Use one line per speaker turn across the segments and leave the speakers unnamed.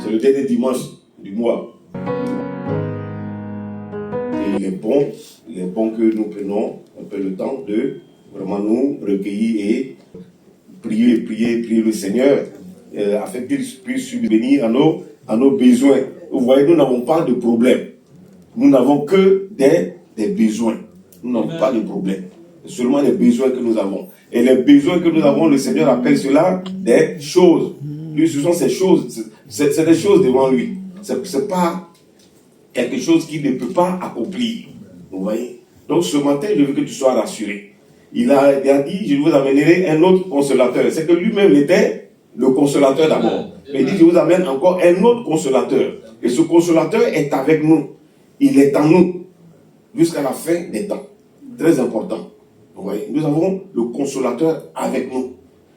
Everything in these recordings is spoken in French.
C'est le dernier dimanche du mois. Et il est bon que nous prenions un peu le temps de vraiment nous recueillir et prier le Seigneur afin qu'il puisse subvenir à nos besoins. Vous voyez, nous n'avons pas de problème. Nous n'avons que des besoins. Nous n'avons pas de problème. C'est seulement les besoins que nous avons. Et les besoins que nous avons, le Seigneur appelle cela des choses. Lui, ce sont ces choses. C'est des choses devant lui. Ce n'est pas quelque chose qu'il ne peut pas accomplir. Vous voyez? Donc ce matin, je veux que tu sois rassuré. Il a dit, je vous amènerai un autre consolateur. C'est que lui-même était le consolateur d'abord. Mais il dit, je vous amène encore un autre consolateur. Et ce consolateur est avec nous. Il est en nous jusqu'à la fin des temps. Très important. Vous voyez, nous avons le consolateur avec nous.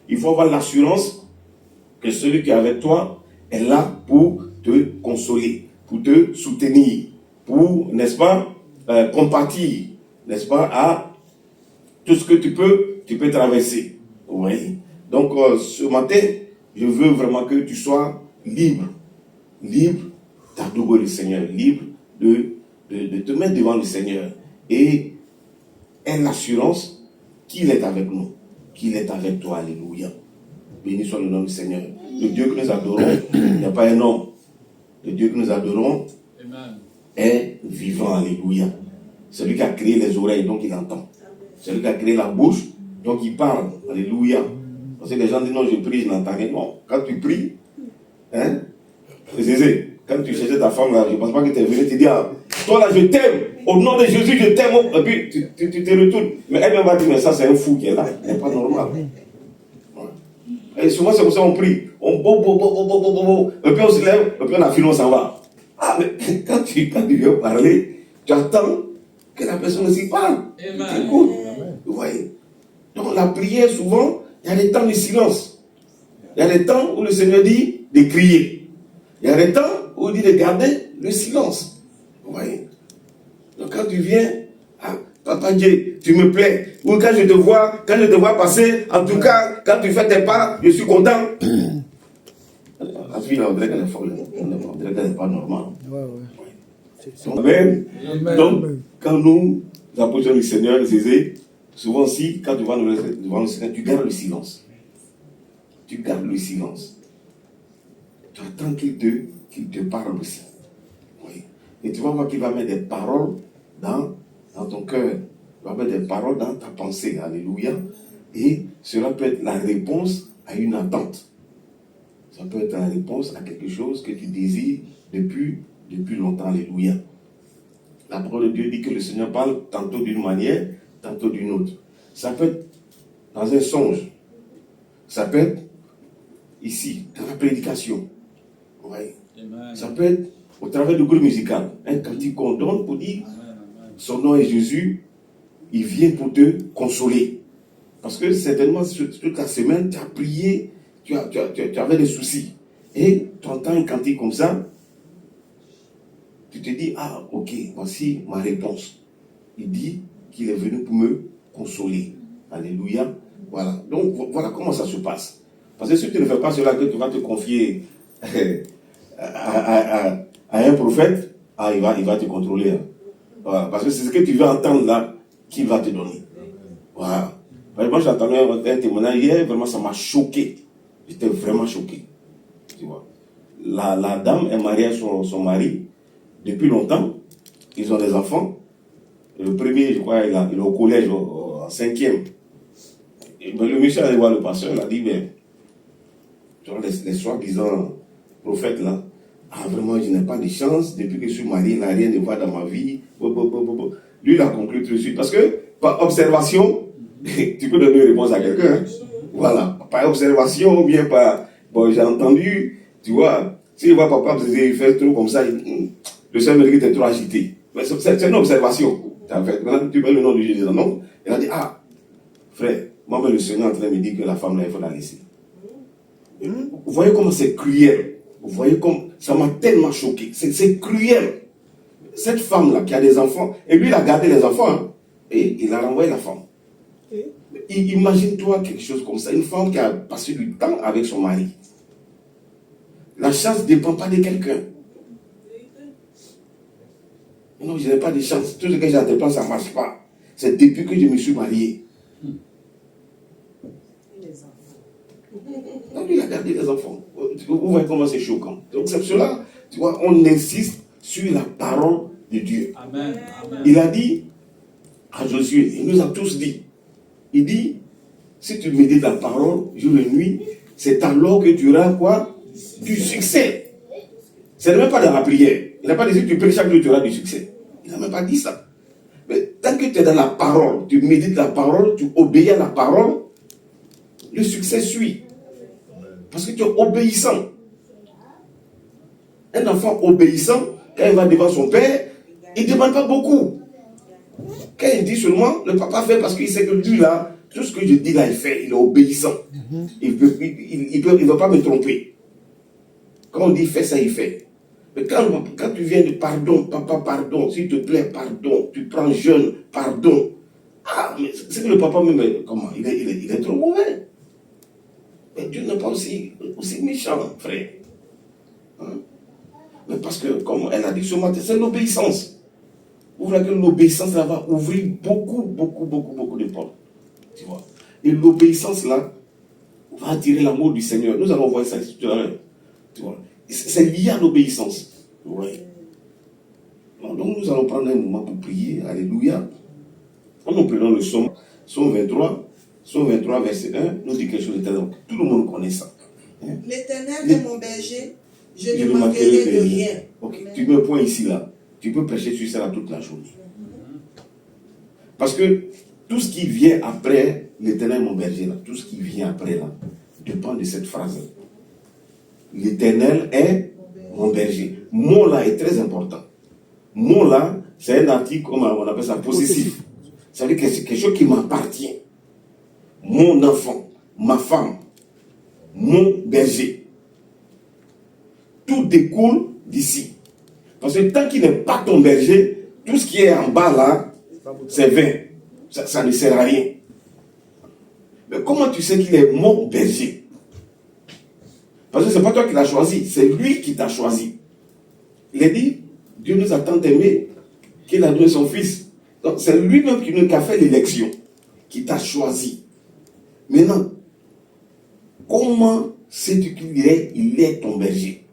Il faut avoir l'assurance que celui qui est avec toi est là pour te consoler, pour te soutenir, pour, n'est-ce pas, compatir, n'est-ce pas, à tout ce que tu peux traverser. Vous voyez. Donc, ce matin, je veux vraiment que tu sois libre d'adorer le Seigneur, libre de te mettre devant le Seigneur et aie l'assurance qu'il est avec nous, qu'il est avec toi. Alléluia. Béni soit le nom du Seigneur. Le Dieu que nous adorons n'est pas un homme. Le Dieu que nous adorons est vivant. Alléluia. Celui qui a créé les oreilles, donc il entend. Celui qui a créé la bouche, donc il parle. Alléluia. Parce que les gens disent non, je prie, je n'entends rien. Non, quand tu pries, hein, Zézé, quand tu cherchais ta femme là, je ne pense pas que tu es venu te dire, ah, toi là, je t'aime, au nom de Jésus, je t'aime. Et puis tu te retournes. Mais elle va dire, mais ça c'est un fou qui est là, il n'est pas normal. Et souvent c'est comme ça on prie. On et puis on se lève, et puis on a fini, on s'en va. Ah, mais quand tu viens parler, tu attends que la personne aussi parle. Écoute. Vous voyez. Donc la prière, souvent, il y a des temps de silence. Il y a des temps où le Seigneur dit de crier. Il y a des temps où il dit de garder le silence. Vous voyez. Donc quand tu viens, ah, Papa Dieu, tu me plais. Ou quand je te vois passer, en tout cas, quand tu fais tes pas, je suis content. La fille, là, on dirait qu'elle est folle. On dirait qu'elle n'est pas normale. Amen. Donc, quand nous approchons du Seigneur, souvent aussi, quand tu vas devant le Seigneur, tu gardes le silence. Tu gardes le silence. Tu attends qu'il te parle aussi. Oui. Et tu vas voir qu'il va mettre des paroles dans ton cœur. Il va mettre des paroles dans ta pensée. Alléluia. Et cela peut être la réponse à une attente. Ça peut être la réponse à quelque chose que tu désires depuis longtemps. Alléluia. La parole de Dieu dit que le Seigneur parle tantôt d'une manière, tantôt d'une autre. Ça peut être dans un songe. Ça peut être ici, dans la prédication. Ouais. Ça peut être au travers du groupe musical. Un cantique qu'on donne pour dire son nom est Jésus, il vient pour te consoler. Parce que certainement, toute la semaine, tu as prié, tu avais des soucis. Et tu entends un cantique comme ça, tu te dis, ah, ok, voici ma réponse. Il dit qu'il est venu pour me consoler. Alléluia. Voilà. Donc, voilà comment ça se passe. Parce que si tu ne fais pas cela, que tu vas te confier à un prophète, ah, il va te contrôler. Hein. Voilà. Parce que c'est ce que tu veux entendre là qu'il va te donner. Voilà. Moi, j'ai entendu un témoignage hier, vraiment, ça m'a choqué. J'étais vraiment choqué. Tu vois. La dame est mariée à son mari depuis longtemps. Ils ont des enfants. Et le premier, je crois, il est au collège, en 5e. Et ben, le monsieur allait voir le pasteur, il a dit, mais les soi-disant prophètes là, ah vraiment, je n'ai pas de chance, depuis que je suis marié, il n'a rien de voir dans ma vie. Lui, il a conclu tout de suite. Parce que, par observation, tu peux donner une réponse à quelqu'un. Hein? Voilà. Par observation, ou bien par, bon, j'ai entendu, tu vois, si il voit papa, il fait trop comme ça, le Seigneur me dit que tu es trop agité. Mais c'est une observation. En fait, maintenant, tu mets le nom de Jésus dans le nom, il a dit, ah, frère, moi, le Seigneur est en train de me dire que la femme là, il faut la laisser. Vous voyez comment c'est cruel. Vous voyez comme ça m'a tellement choqué. C'est cruel. Cette femme-là qui a des enfants, et lui, il a gardé les enfants, hein, et il a renvoyé la femme. Imagine-toi quelque chose comme ça. Une femme qui a passé du temps avec son mari. La chance ne dépend pas de quelqu'un. Non, je n'ai pas de chance. Tout ce que j'entreprends, ça ne marche pas. C'est depuis que je me suis marié. Donc, il a gardé les enfants. Vous voyez comment c'est choquant. Donc, c'est cela, tu vois, on insiste sur la parole de Dieu.
Amen.
Il a dit à Josué, il nous a tous dit, il dit, si tu médites la parole jour et nuit, c'est alors que tu auras quoi? Du succès. Ce n'est même pas dans la prière. Il n'a pas dit que tu pries chaque jour, tu auras du succès. Il n'a même pas dit ça. Mais tant que tu es dans la parole, tu médites la parole, tu obéis à la parole, le succès suit. Parce que tu es obéissant. Un enfant obéissant, quand il va devant son père, il ne demande pas beaucoup. Quand il dit seulement, le papa fait parce qu'il sait que lui là, tout ce que je dis là, il fait, il est obéissant. Il ne va pas me tromper. Quand on dit fais ça, il fait. Mais quand tu viens de pardon, papa, pardon, s'il te plaît, pardon, tu prends jeune, pardon. Ah, mais c'est que le papa même, comment? Il est trop mauvais. Mais Dieu n'est pas aussi méchant, frère. Hein? Mais parce que, comme elle a dit ce matin, c'est l'obéissance. Vous voyez que l'obéissance, là, va ouvrir beaucoup de portes. Tu vois. Et l'obéissance, là, va attirer l'amour du Seigneur. Nous allons voir ça tout à l'heure. Tu vois. C'est lié à l'obéissance. Ouais. Donc, nous allons prendre un moment pour prier. Alléluia. Nous prenons le psaume 23. Psaume 23, verset 1, nous dit quelque chose de très important. Tout le monde connaît ça. Hein?
L'Éternel est mon berger, je ne manquerai de rien.
Ok, tu mets un point ici, là. Tu peux prêcher sur ça toute la journée. Parce que tout ce qui vient après, l'Éternel est mon berger, là, tout ce qui vient après, là, dépend de cette phrase. L'Éternel est mon berger. Mon là est très important. Mon là, c'est un article, comme on appelle ça, possessif. Ça veut dire que c'est quelque chose qui m'appartient. Mon enfant, ma femme, mon berger. Tout découle d'ici. Parce que tant qu'il n'est pas ton berger, tout ce qui est en bas là, c'est vain. Ça ne sert à rien. Mais comment tu sais qu'il est mon berger? Parce que ce n'est pas toi qui l'as choisi, c'est lui qui t'a choisi. Il a dit, Dieu nous a tant aimés qu'il a donné son fils. Donc c'est lui-même qui a fait l'élection, qui t'a choisi. Maintenant, comment sais-tu qu'il est? Il est ton berger.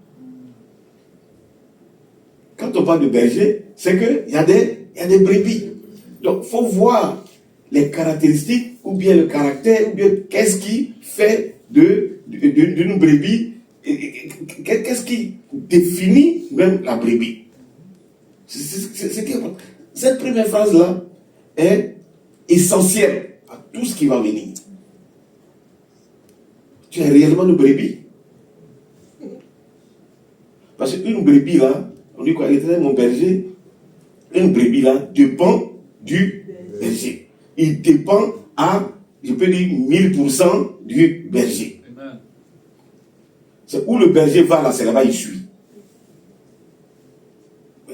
Quand on parle de berger, c'est qu'il y a des brebis. Donc, il faut voir les caractéristiques, ou bien le caractère, ou bien qu'est-ce qui fait d'une brebis, qu'est-ce qui définit même la brebis. Cette première phrase-là est essentielle à tout ce qui va venir. Tu es réellement une brebis? Parce qu'une brebis là, on dit quoi? Il était mon berger. Une brebis là dépend du berger. Il dépend à, je peux dire, 1000% du berger. Amen. C'est où le berger va là, c'est là-bas il suit.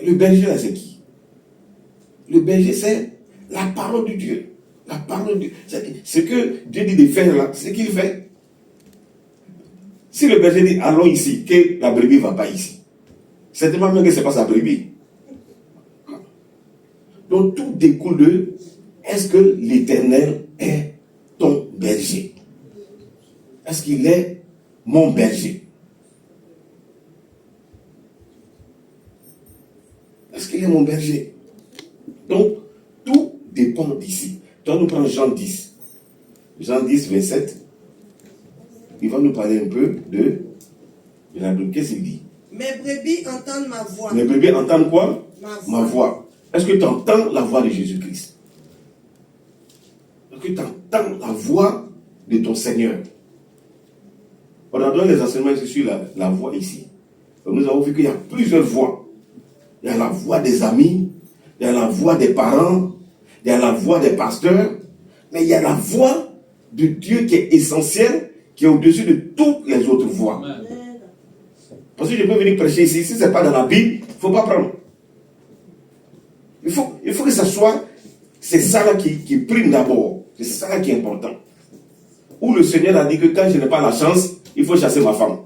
Le berger là, c'est qui? Le berger, c'est la parole de Dieu. La parole de Dieu. Ce que Dieu dit de faire là, c'est ce qu'il fait. Si le berger dit allons ici, que la brebis ne va pas ici, certainement même que ce n'est pas sa brebis. Donc tout découle de est-ce que l'Éternel est ton berger? Est-ce qu'il est mon berger? Est-ce qu'il est mon berger? Donc tout dépend d'ici. Donc nous prenons Jean 10. Jean 10, 27. Il va nous parler un peu de la Bible. Qu'est-ce qu'il dit?
Mes brebis entendent ma voix.
Mes brebis entendent quoi?
Ma voix.
Est-ce que tu entends la voix de Jésus-Christ? Est-ce que tu entends la voix de ton Seigneur? On a donné les enseignements sur la voix ici. Donc nous avons vu qu'il y a plusieurs voix. Il y a la voix des amis, il y a la voix des parents, il y a la voix des pasteurs, mais il y a la voix de Dieu qui est essentielle, qui est au-dessus de toutes les autres voix. Amen. Parce que je peux venir prêcher ici, si ce n'est pas dans la Bible, il ne faut pas prendre. Il faut que ça soit, c'est ça là qui prime d'abord. C'est ça là qui est important. Où le Seigneur a dit que quand je n'ai pas la chance, il faut chasser ma femme.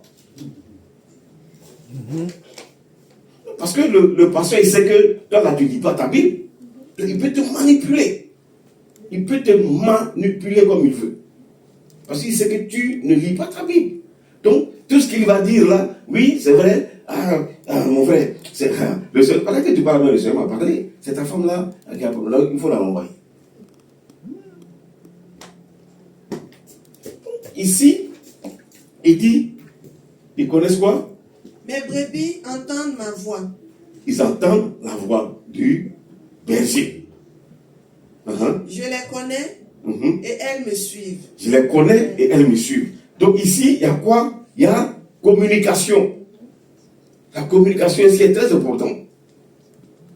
Parce que le pasteur, il sait que toi, là, tu ne lis pas ta Bible. Il peut te manipuler. Il peut te manipuler comme il veut. Parce qu'il sait que tu ne lis pas ta Bible. Donc, tout ce qu'il va dire là, oui, c'est vrai. Mon frère, le seul, pendant que tu parles, le Seigneur m'a parlé. C'est ta femme là qui a un problème. Il faut la renvoyer. Ici, il dit, ils connaissent quoi?
Mes brebis entendent ma voix.
Ils entendent la voix du berger.
Je les connais et elles me suivent.
Je les connais et elles me suivent. Donc ici, il y a quoi? Il y a communication. La communication ici est très importante.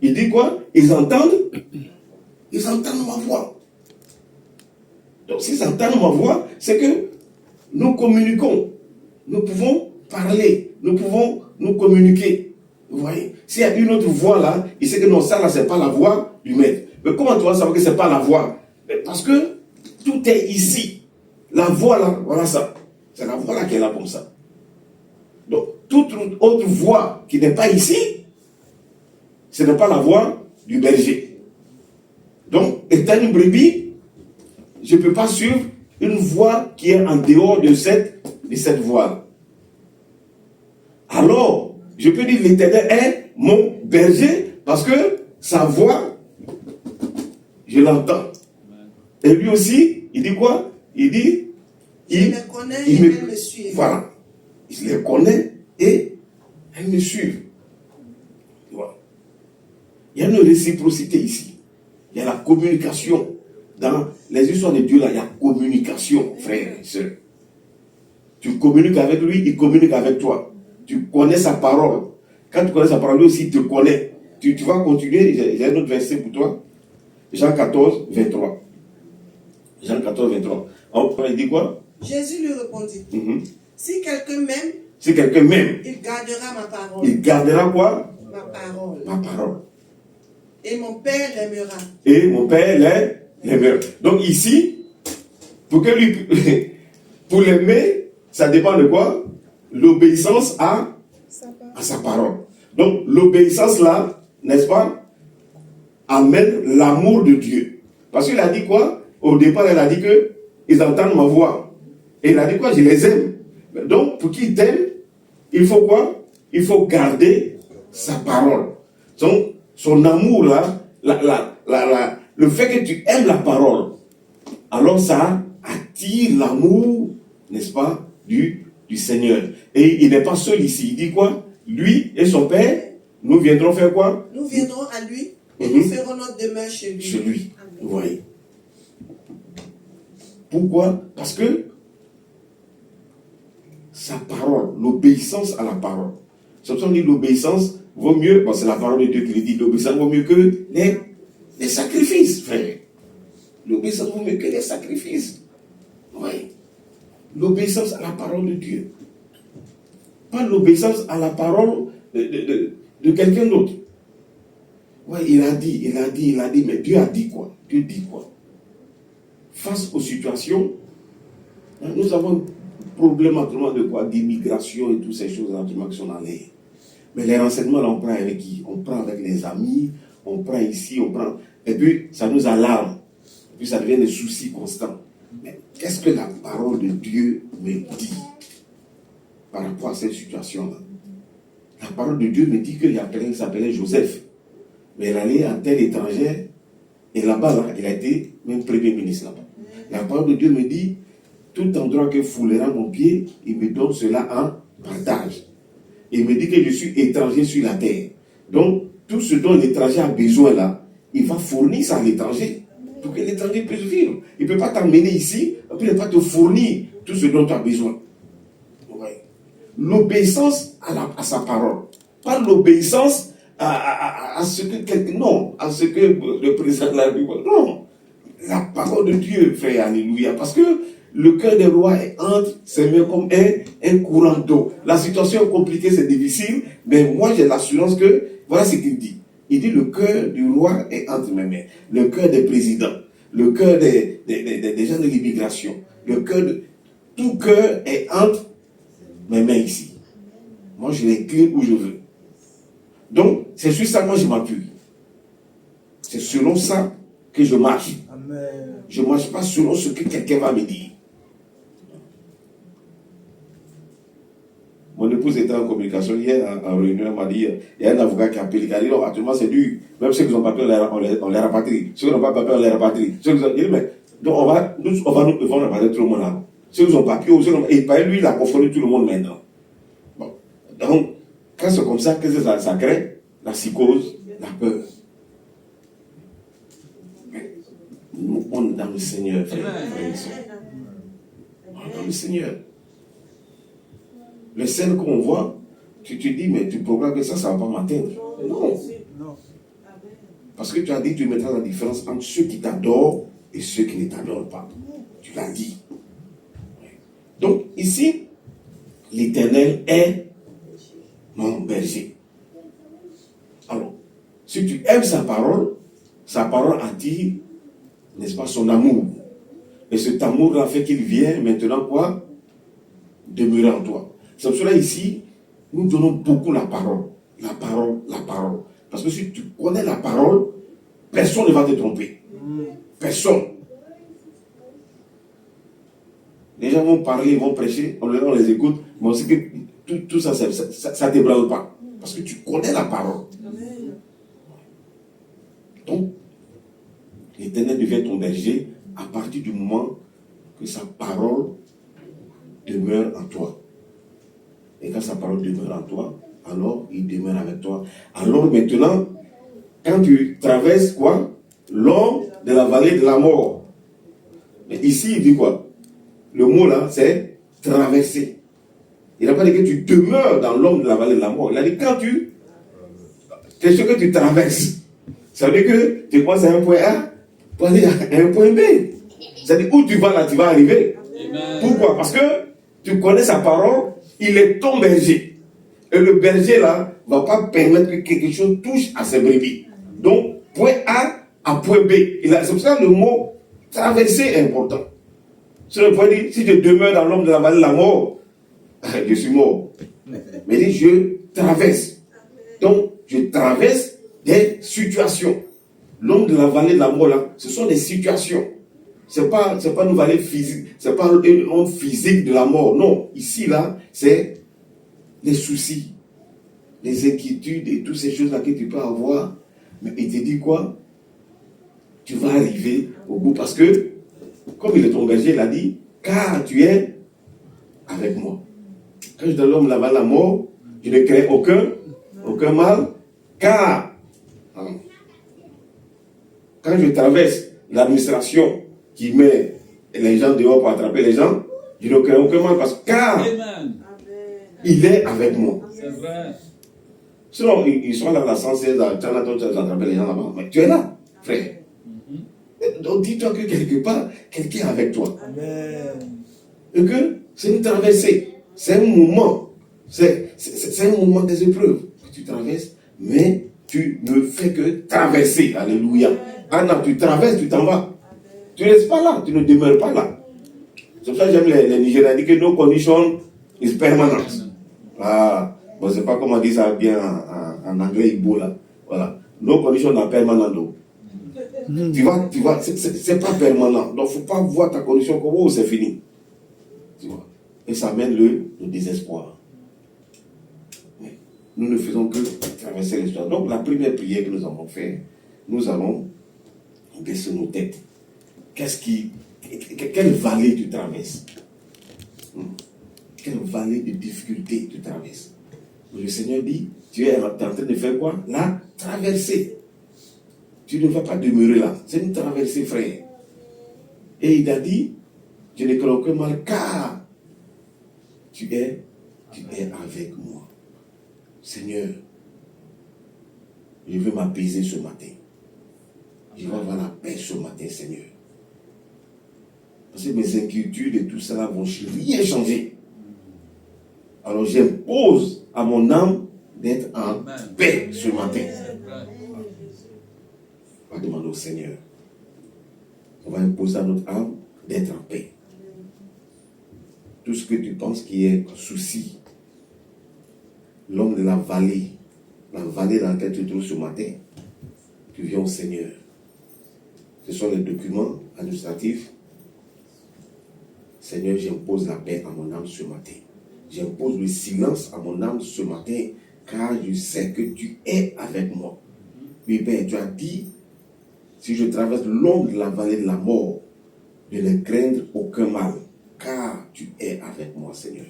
Il dit quoi? Ils entendent ma voix. Donc s'ils entendent ma voix, c'est que nous communiquons. Nous pouvons parler. Nous pouvons nous communiquer. Vous voyez? S'il y a une autre voix là, il sait que non, ça là, c'est pas la voix du maître. Mais comment tu vas savoir que c'est pas la voix? Parce que tout est ici. La voix là, voilà ça. C'est la voix là qui est là comme ça. Donc, toute autre voix qui n'est pas ici, ce n'est pas la voix du berger. Donc, étant une brebis, je ne peux pas suivre une voix qui est en dehors de cette voie. Alors, je peux dire l'Éternel est mon berger parce que sa voix, je l'entends. Et lui aussi, il dit quoi? Il dit,
je les connais et elles me suivent.
Voilà. Je les connais et elles me suivent. Voilà. Il y a une réciprocité ici. Il y a la communication. Dans les histoires de Dieu, là, il y a communication, frères et sœurs. Tu communiques avec lui, il communique avec toi. Tu connais sa parole. Quand tu connais sa parole, lui aussi, il te connaît. Tu vas continuer. J'ai un autre verset pour toi. Jean 14, 23. Jean 14, 23. Alors, il dit quoi?
Jésus lui répondit. Si quelqu'un m'aime, il gardera ma parole.
Il gardera quoi?
Ma parole.
Ma parole.
Et mon Père l'aimera.
Et mon Père l'aimera. Donc ici, pour l'aimer, ça dépend de quoi? L'obéissance à sa parole. Donc l'obéissance là, n'est-ce pas, amène l'amour de Dieu. Parce qu'il a dit quoi? Au départ, elle a dit que ils entendent ma voix. Et il a dit quoi? Je les aime. Donc pour qu'ils t'aiment, il faut quoi? Il faut garder sa parole. Donc son amour là, le fait que tu aimes la parole, alors ça attire l'amour, n'est-ce pas, du Seigneur. Et il n'est pas seul ici. Il dit quoi? Lui et son Père, nous viendrons faire quoi?
Nous viendrons à lui et nous ferons notre demeure chez lui.
Chez lui. Vous voyez. Pourquoi? Parce que sa parole, l'obéissance à la parole. Samson dit l'obéissance vaut mieux, bon, c'est la parole de Dieu qui le dit, l'obéissance vaut mieux que les sacrifices, frère. L'obéissance vaut mieux que les sacrifices. Oui. L'obéissance à la parole de Dieu. Pas l'obéissance à la parole de quelqu'un d'autre. Oui, il a dit, mais Dieu a dit quoi? Dieu dit quoi? Face aux situations, nous avons un problème actuellement de quoi? D'immigration et toutes ces choses actuellement qui sont dans l'air. Mais les renseignements, là, on prend avec qui? On prend avec les amis, on prend ici, on prend... Et puis, ça nous alarme. Et puis, ça devient des soucis constants. Mais qu'est-ce que la parole de Dieu me dit par rapport à cette situation-là? La parole de Dieu me dit qu'il y a quelqu'un qui s'appelait Joseph. Mais il allait en terre étrangère. Et là-bas, là, il a été même premier ministre là-bas. La parole de Dieu me dit, tout endroit que foulera mon pied, il me donne cela en partage. Il me dit que je suis étranger sur la terre. Donc, tout ce dont l'étranger a besoin là, il va fournir ça à l'étranger. Pour que l'étranger puisse vivre. Il ne peut pas t'emmener ici, et puis il ne peut pas te fournir tout ce dont tu as besoin. Ouais. L'obéissance à sa parole. Pas l'obéissance à ce que quelqu'un... Non, à ce que le président de la République... Non. La parole de Dieu, frère, alléluia. Parce que le cœur des rois est entre ses mains comme un courant d'eau. La situation est compliquée, c'est difficile, mais moi j'ai l'assurance que, voilà ce qu'il dit. Il dit, le cœur du roi est entre mes mains. Le cœur des présidents, le cœur des gens de l'immigration, le cœur de... Tout cœur est entre mes mains ici. Moi, je l'incline où je veux. Donc, c'est sur ça que moi je m'appuie. C'est selon ça que je marche.
Amen.
Je ne marche pas selon ce que quelqu'un va me dire. Mon épouse était en communication hier, en réunion, elle m'a dit, il y a un avocat qui a appelé, qui a dit, non, actuellement c'est dur. Même ceux qui n'ont pas papier, on les rapatrie. Ceux qui n'ont pas papier, on les rapatrie. Ceux qui ont... dit, mais, donc on va nous rapatrer tout le monde là. Ceux qui ont papier, et lui, il a confondu tout le monde maintenant. Bon. Donc, quand c'est comme ça, qu'est-ce que ça crée? La psychose, la peur. Nous, on est dans le Seigneur, frère. On est dans le Seigneur. Les scènes qu'on voit, tu te dis, mais tu programmes que ça ne va pas m'atteindre. Non. Parce que tu as dit, tu mettras la différence entre ceux qui t'adorent et ceux qui ne t'adorent pas. Tu l'as dit. Donc, ici, l'Éternel est mon berger. Alors, si tu aimes sa parole attire, n'est-ce pas, son amour. Et cet amour-là fait qu'il vient maintenant quoi? Demeurer en toi. C'est pour cela ici, nous donnons beaucoup la parole. La parole, la parole. Parce que si tu connais la parole, personne ne va te tromper. Personne. Les gens vont parler, ils vont prêcher, on les écoute, mais on sait que tout ça, ça ne t'ébranle pas. Parce que tu connais la parole. Donc, l'Éternel devient ton berger à partir du moment que sa parole demeure en toi. Et quand sa parole demeure en toi, alors il demeure avec toi. Alors maintenant, quand tu traverses quoi? L'ombre de la vallée de la mort. Mais ici, il dit quoi? Le mot là, c'est traverser. Il n'a pas dit que tu demeures dans l'ombre de la vallée de la mort. Il a dit quand tu... Qu'est-ce que tu traverses? Ça veut dire que tu commences à un point A pour aller à un point B. C'est-à-dire où tu vas là, tu vas arriver. Amen. Pourquoi? Parce que tu connais sa parole, il est ton berger. Et le berger là ne va pas permettre que quelque chose touche à ses brebis. Donc, point A à point B. C'est pour ça que le mot traverser est important. C'est le point dit, si je demeure dans l'ombre de la vallée de la mort, je suis mort. Mais dit, je traverse. Donc, je traverse des situations. L'ombre de la vallée de la mort là, ce sont des situations. C'est pas une vallée physique, c'est pas une ombre physique de la mort. Non, ici là, c'est les soucis, les inquiétudes et toutes ces choses-là que tu peux avoir. Mais il te dit quoi? Tu vas arriver au bout parce que, comme il est ton berger, il a dit, car tu es avec moi. Quand je donne l'homme la vallée de la mort, je ne crée aucun mal, car quand je traverse l'administration qui met les gens dehors pour attraper les gens, je ne crée aucun mal parce que car il est avec moi.
C'est vrai.
Sinon, ils sont là, la 116, à Tchanaton, tu as attrapé les gens là-bas. Mais tu es là, frère. Donc dis-toi que quelque part, quelqu'un est avec toi.
Amen.
Et que c'est une traversée. C'est un moment. C'est un moment des épreuves que tu traverses, mais tu ne fais que traverser. Alléluia. Anna, tu traverses, tu t'en vas. Tu ne restes pas là, tu ne demeures pas là. C'est pour ça que j'aime les Nigériens, ils disent que no condition is permanent. Ah, bon, c'est pas comment on dit ça bien en anglais, Igbo là. Voilà. No condition are permanent. Tu vois, c'est pas permanent. Donc, il ne faut pas voir ta condition comme oh, c'est fini. Tu vois. Et ça amène le désespoir. Mais nous ne faisons que traverser l'histoire. Donc, la première prière que nous avons faite, nous allons baisser nos têtes. Quelle vallée tu traverses? Quelle vallée de difficulté tu traverses? Le Seigneur dit, tu es en train de faire quoi? La traversée. Tu ne vas pas demeurer là. C'est une traversée, frère. Et il a dit, je ne crains aucun mal, car tu es avec moi. Seigneur, je veux m'apaiser ce matin. Je veux avoir la paix ce matin, Seigneur. Parce que mes inquiétudes et tout cela vont rien changer. Alors j'impose à mon âme d'être en paix ce matin. On va demander au Seigneur. On va imposer à notre âme d'être en paix. Tout ce que tu penses qui est souci, l'homme de la vallée dans laquelle tu te trouves ce matin, tu viens au Seigneur. Ce sont les documents administratifs. Seigneur, j'impose la paix à mon âme ce matin. J'impose le silence à mon âme ce matin, car je sais que tu es avec moi. Oui, Père, tu as dit, si je traverse l'ombre de la vallée de la mort, de ne craindre aucun mal, car tu es avec moi, Seigneur.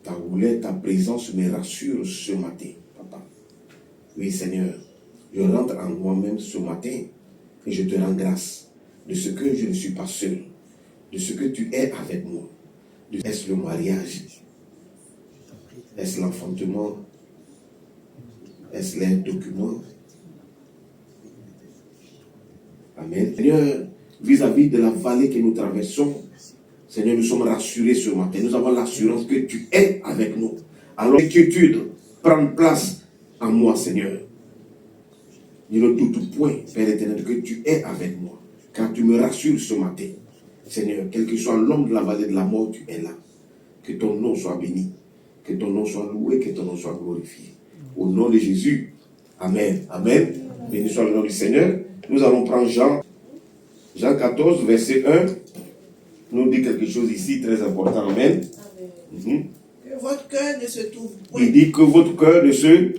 Ta présence me rassure ce matin, Papa. Oui, Seigneur, je rentre en moi-même ce matin et je te rends grâce de ce que je ne suis pas seul, de ce que tu es avec moi. Est-ce le mariage? Est-ce l'enfantement? Est-ce les documents? Amen. Seigneur, vis-à-vis de la vallée que nous traversons, Seigneur, nous sommes rassurés ce matin. Nous avons l'assurance que tu es avec nous. Alors, l'inquiétude prend place en moi, Seigneur. Je ne doute point, Père éternel, que tu es avec moi. Car tu me rassures ce matin. Seigneur, quel que soit l'homme de la vallée de la mort, tu es là. Que ton nom soit béni. Que ton nom soit loué, que ton nom soit glorifié. Au nom de Jésus. Amen. Amen. Béni soit le nom du Seigneur. Nous allons prendre Jean 14, verset 1. Nous dit quelque chose ici très important. Amen.
Amen. Que votre cœur ne se trouve point.
Il dit que votre cœur ne se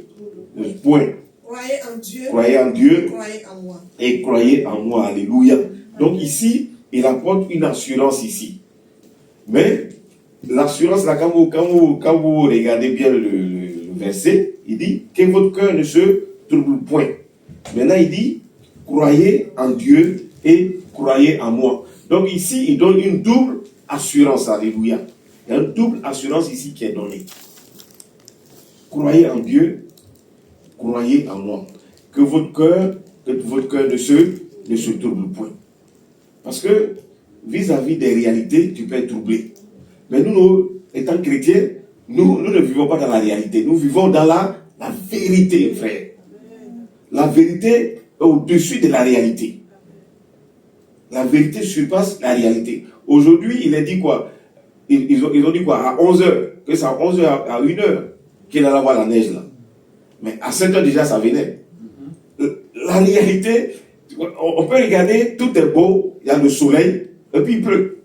point.
Croyez en Dieu.
Croyez en Dieu.
Croyez en moi.
Et croyez en moi. Alléluia. Donc ici, il apporte une assurance ici. Mais l'assurance là, quand vous regardez bien le verset, il dit que votre cœur ne se trouble point. Maintenant, il dit croyez en Dieu et croyez en moi. Donc ici, il donne une double assurance. Alléluia. Il y a une double assurance ici qui est donnée. Croyez en Dieu, croyez en moi. Que votre cœur ne se trouble point. Parce que vis-à-vis des réalités, tu peux être troublé. Mais nous, étant chrétiens, nous ne vivons pas dans la réalité. Nous vivons dans la vérité, frère. La vérité est au-dessus de la réalité. La vérité surpasse la réalité. Aujourd'hui, il est dit quoi? Ils ont dit quoi? À 11h. Que c'est à 11h à 1h qu'il allait avoir la neige là. Mais à 7h déjà, ça venait. La réalité, on peut regarder, tout est beau, il y a le soleil, et puis il pleut.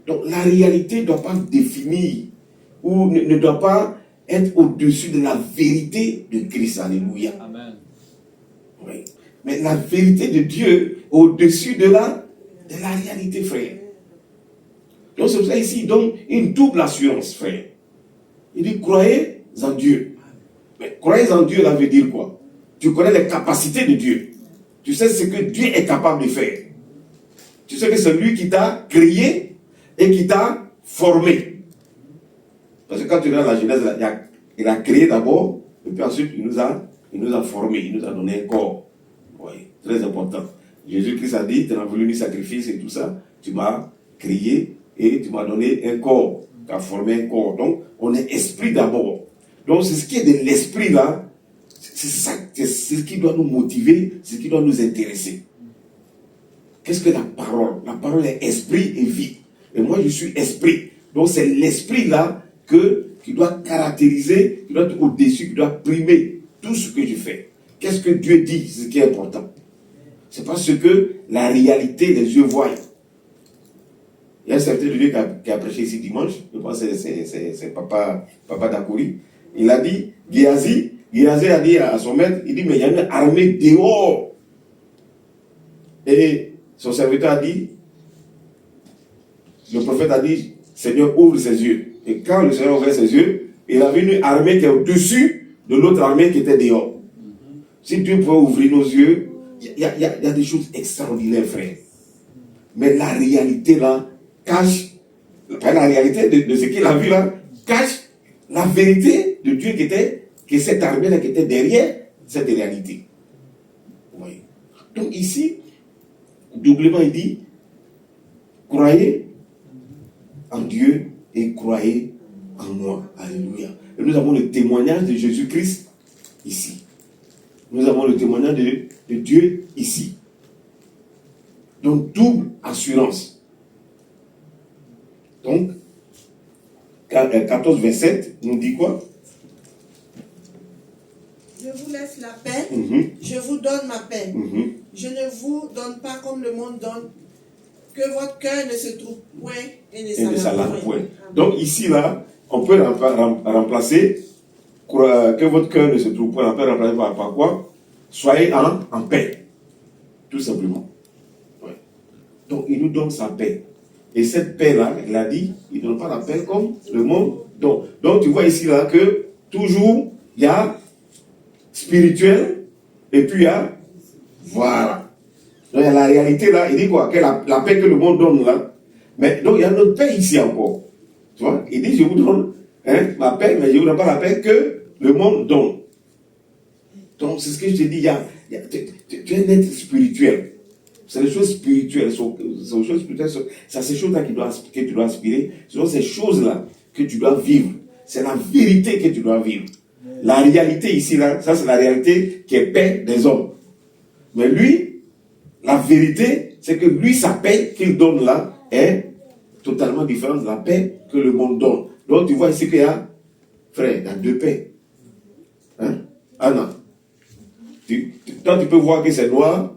Donc la réalité ne doit pas définir, ou ne doit pas être au-dessus de la vérité de Christ. Alléluia.
Amen.
Oui. Mais la vérité de Dieu est au-dessus de la réalité, frère. Donc c'est pour ça ici, il donne une double assurance, frère. Il dit, croyez en Dieu. Mais croyez en Dieu, ça veut dire quoi? Tu connais les capacités de Dieu. Tu sais ce que Dieu est capable de faire. Tu sais que c'est lui qui t'a créé et qui t'a formé. Parce que quand tu regardes la Genèse, il a créé d'abord, et puis ensuite il nous a formé, il nous a donné un corps. Oui, très important. Jésus-Christ a dit, tu n'as voulu ni sacrifice et tout ça, tu m'as créé et tu m'as donné un corps. Tu as formé un corps. Donc, on est esprit d'abord. Donc, c'est ce qui est de l'esprit là, c'est ce qui doit nous motiver, c'est ce qui doit nous intéresser. Qu'est-ce que la parole? La parole est esprit et vie. Et moi, je suis esprit. Donc, c'est l'esprit là qui doit caractériser, qui doit être au-dessus, qui doit primer tout ce que je fais. Qu'est-ce que Dieu dit? C'est ce qui est important. C'est pas ce que la réalité des yeux voient. Il y a un certain de Dieu qui a prêché ici dimanche. Je pense que c'est Papa Dakouri. Il a dit, Géasi a dit à son maître, il dit, mais il y a une armée dehors. Et son serviteur a dit, le prophète a dit, Seigneur, ouvre ses yeux. Et quand le Seigneur ouvrait ses yeux, il avait une armée qui est au-dessus de l'autre armée qui était dehors. Si Dieu pouvait ouvrir nos yeux, il y a des choses extraordinaires, frère. Mais la réalité là, cache, la réalité de ce qu'il a vu là, cache la vérité de Dieu que cette armée-là qui était derrière cette réalité. Oui. Donc ici, doublement il dit, croyez en Dieu et croyez en moi. Alléluia. Et nous avons le témoignage de Jésus-Christ ici. Nous avons le témoignage de Dieu ici. Donc, double assurance. Donc, 14, 27 nous dit quoi?
Je vous laisse la paix, je vous donne ma paix. Je ne vous donne pas comme le monde donne, que votre cœur ne se trouve point et ne s'alarme point.
Donc ici, là, on peut remplacer que votre cœur ne se trouve point, on peut remplacer par quoi? Soyez en paix, tout simplement. Ouais. Donc il nous donne sa paix. Et cette paix-là, il a dit, il ne donne pas la paix comme le monde donne. Donc tu vois ici, là, que toujours, il y a spirituel, et puis il y a, voilà. Donc il y a la réalité là, il dit quoi? Que la paix que le monde donne là. Mais donc il y a notre paix ici encore. Tu vois? Il dit, je vous donne ma paix, mais je ne vous donne pas la paix que le monde donne. Donc c'est ce que je te dis, tu es un être spirituel. C'est les choses spirituelles, c'est ces choses-là que tu dois aspirer, ce sont ces choses-là que tu dois vivre. C'est la vérité que tu dois vivre. La réalité ici, là, ça c'est la réalité qui est paix des hommes. Mais lui, la vérité, c'est que lui, sa paix qu'il donne là est totalement différente de la paix que le monde donne. Donc tu vois ici qu'il y a, frère, il y a deux paix. Hein? Anna, toi tu peux voir que c'est noir,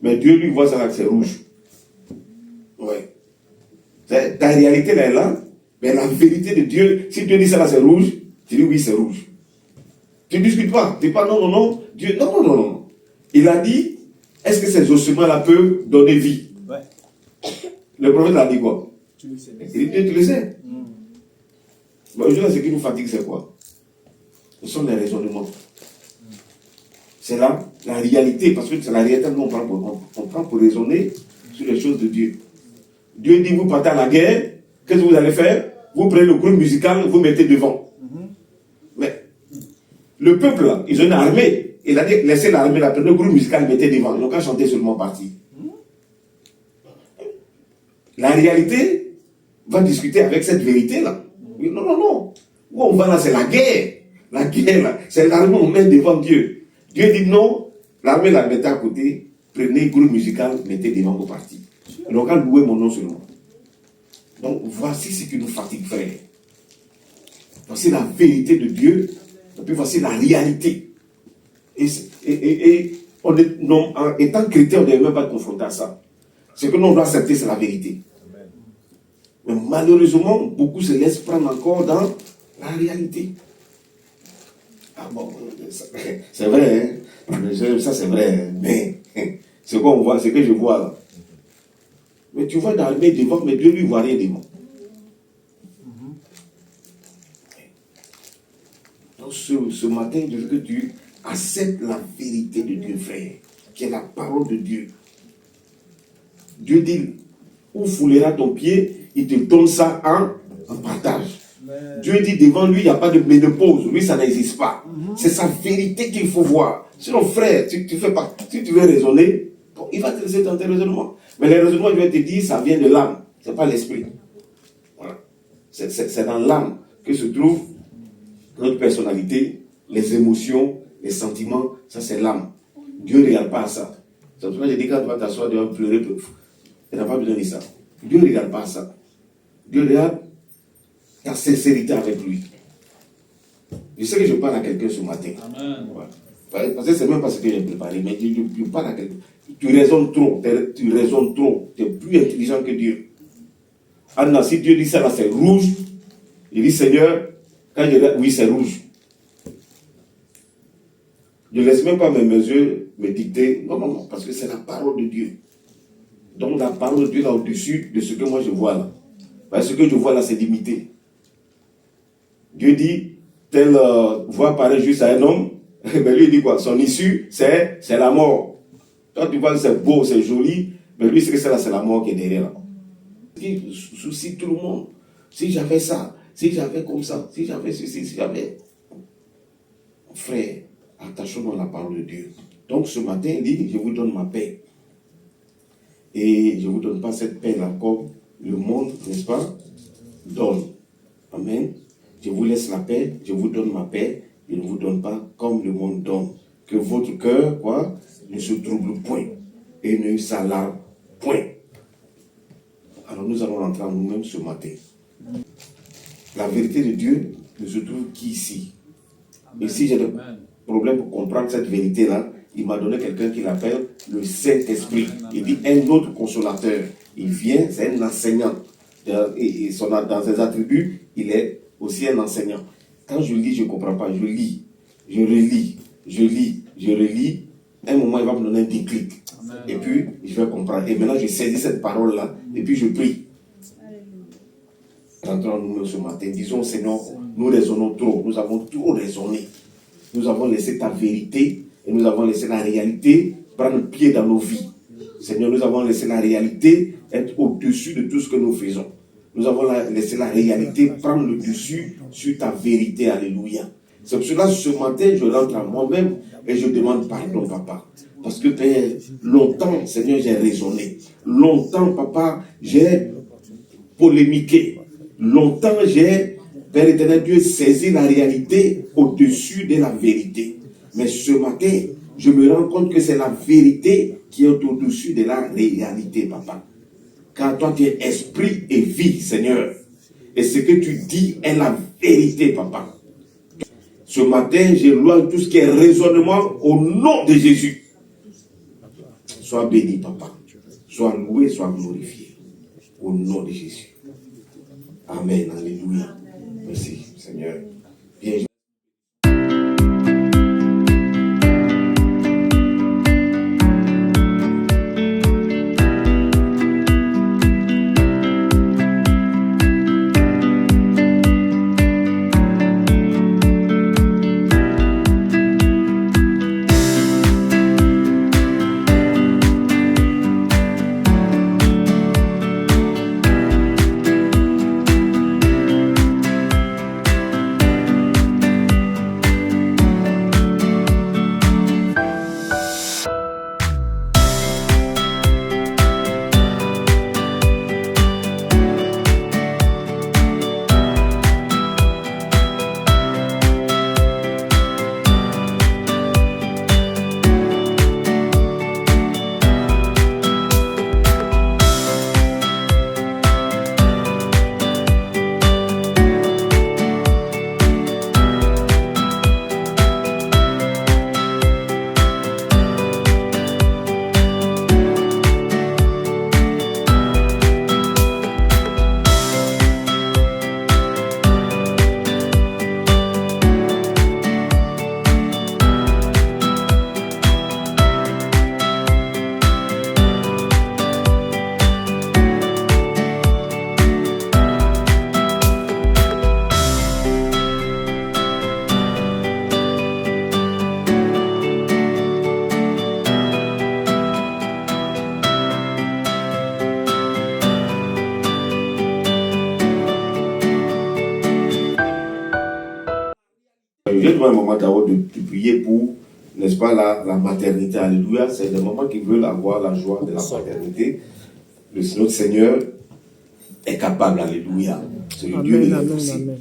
mais Dieu lui voit ça là que c'est rouge. Ouais. Ta réalité là est là, mais la vérité de Dieu, si Dieu dit ça là c'est rouge, tu dis oui c'est rouge. Tu ne discutes pas. Tu ne dis pas non. Dieu, non. Il a dit, est-ce que ces ossements-là peuvent donner vie? Ouais. Le prophète a dit quoi? Tu le sais. Il dit, tu le sais. Mais aujourd'hui, ce qui nous fatigue, c'est quoi? Ce sont les raisonnements. C'est là la réalité, parce que c'est la réalité, nous on prend pour raisonner sur les choses de Dieu. Dieu dit, vous partez à la guerre, qu'est-ce que vous allez faire? Vous prenez le groupe musical, vous mettez devant. Mais le peuple, là, ils ont une armée. Il a dit, laissez l'armée, là, prenez le groupe musical, mettez devant. Ils n'ont qu'à chanter seulement partie. La réalité va discuter avec cette vérité-là. Non. Où on va là, c'est la guerre. La guerre, là, c'est l'armée, on met devant Dieu. Dieu dit non, l'armée, la mettez à côté, prenez le groupe musical, mettez devant vos parties. Donc, à louer mon nom seulement. Donc, voici ce qui nous fatigue, frère. Voici la vérité de Dieu, et puis voici la réalité. Et on est, non, en étant chrétien, on ne devait même pas être confronté à ça. Ce que nous doit accepter, c'est la vérité. Mais malheureusement, beaucoup se laissent prendre encore dans la réalité. Ah bon, c'est vrai, hein? Ça c'est vrai, mais ce qu'on voit, ce que je vois là. Mais tu vois l'armée devant, mais Dieu lui voit rien devant. Donc ce matin, je veux que tu acceptes la vérité de Dieu, frère, qui est la parole de Dieu. Dieu dit, où foulera ton pied, il te donne ça en partage. Dieu dit, devant lui, il n'y a pas de ménopause. Lui, ça n'existe pas. C'est sa vérité qu'il faut voir. Sinon, frère, tu fais pas, si tu veux raisonner, bon, il va te laisser dans tes raisonnements. Mais les raisonnements, il va te dire, ça vient de l'âme. Ce n'est pas l'esprit. Voilà. C'est dans l'âme que se trouve notre personnalité, les émotions, les sentiments. Ça, c'est l'âme. Dieu ne regarde pas à ça. C'est pour ça que je dis, quand tu vas t'asseoir, tu vas pleurer. Il n'a pas besoin de ça. Dieu ne regarde pas à ça. Dieu regarde ta sincérité avec lui. Je sais que je parle à quelqu'un ce matin. Amen. Ouais. Parce que c'est même pas ce que j'ai préparé, mais je parle à quelqu'un. Tu raisonnes trop. Tu es plus intelligent que Dieu. Anna, si Dieu dit ça là, c'est rouge. Il dit, Seigneur, quand je dis oui, c'est rouge. Je ne laisse même pas mes mesures me dicter. Non, parce que c'est la parole de Dieu. Donc la parole de Dieu là au-dessus de ce que moi je vois là. Parce que ce que je vois là, c'est limité. Dieu dit, telle voix paraît juste à un homme, mais lui il dit quoi? Son issue, c'est la mort. Toi tu vois que c'est beau, c'est joli, mais lui c'est que c'est la mort qui est derrière là. Il soucie tout le monde. Si j'avais ça, si j'avais comme ça, si j'avais ceci, si j'avais... Frère, attachons-nous à la parole de Dieu. Donc ce matin, il dit, je vous donne ma paix. Et je ne vous donne pas cette paix-là comme le monde, n'est-ce pas, donne. Amen. Je vous laisse la paix, je vous donne ma paix, je ne vous donne pas comme le monde donne. Que votre cœur, quoi, ne se trouble point et ne s'alarme point. Alors nous allons rentrer en nous-mêmes ce matin. La vérité de Dieu ne se trouve qu'ici. Et si j'ai des problèmes pour comprendre cette vérité-là, il m'a donné quelqu'un qui l'appelle le Saint-Esprit. Il dit un autre consolateur. Il vient, c'est un enseignant. Et dans ses attributs, il est aussi un enseignant. Quand je lis, je ne comprends pas. Je lis, je relis, je lis, je relis. Un moment, il va me donner un déclic. Et puis, je vais comprendre. Et maintenant, je saisis cette parole-là. Et puis, je prie. Rentrons en nous ce matin. Disons, Seigneur, nous raisonnons trop. Nous avons trop raisonné. Nous avons laissé ta vérité et nous avons laissé la réalité prendre pied dans nos vies. Seigneur, nous avons laissé la réalité être au-dessus de tout ce que nous faisons. Nous avons laissé la réalité prendre le dessus sur ta vérité. Alléluia. C'est pour cela, ce matin, je rentre à moi-même et je demande pardon, Papa. Parce que, Père, longtemps, Seigneur, j'ai raisonné. Longtemps, Papa, j'ai polémiqué. Longtemps, j'ai, Père éternel Dieu, saisi la réalité au-dessus de la vérité. Mais ce matin, je me rends compte que c'est la vérité qui est au-dessus de la réalité, Papa. Car toi, tu es esprit et vie, Seigneur. Et ce que tu dis est la vérité, Papa. Ce matin, j'éloigne tout ce qui est raisonnement au nom de Jésus. Sois béni, Papa. Sois loué, sois glorifié. Au nom de Jésus. Amen. Alléluia. Merci, Seigneur. Bien. J'ai trouvé un moment d'abord de prier pour, n'est-ce pas, la maternité. Alléluia. C'est des moments qui veulent avoir la joie de la paternité. Notre Seigneur est capable. Alléluia. C'est le Dieu de la possible.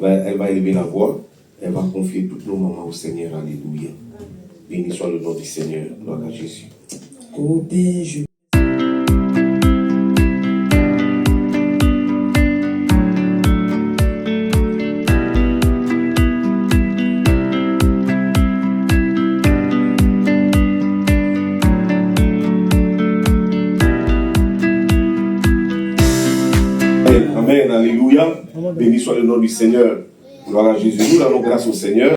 Elle va élever la voix. Elle va confier tous nos moments au Seigneur. Alléluia. Béni soit le nom du Seigneur. Gloire à Jésus.
Oh, Père, je...
Amen, alléluia. Béni soit le nom du Seigneur. Gloire à Jésus. Nous rendons grâce au Seigneur.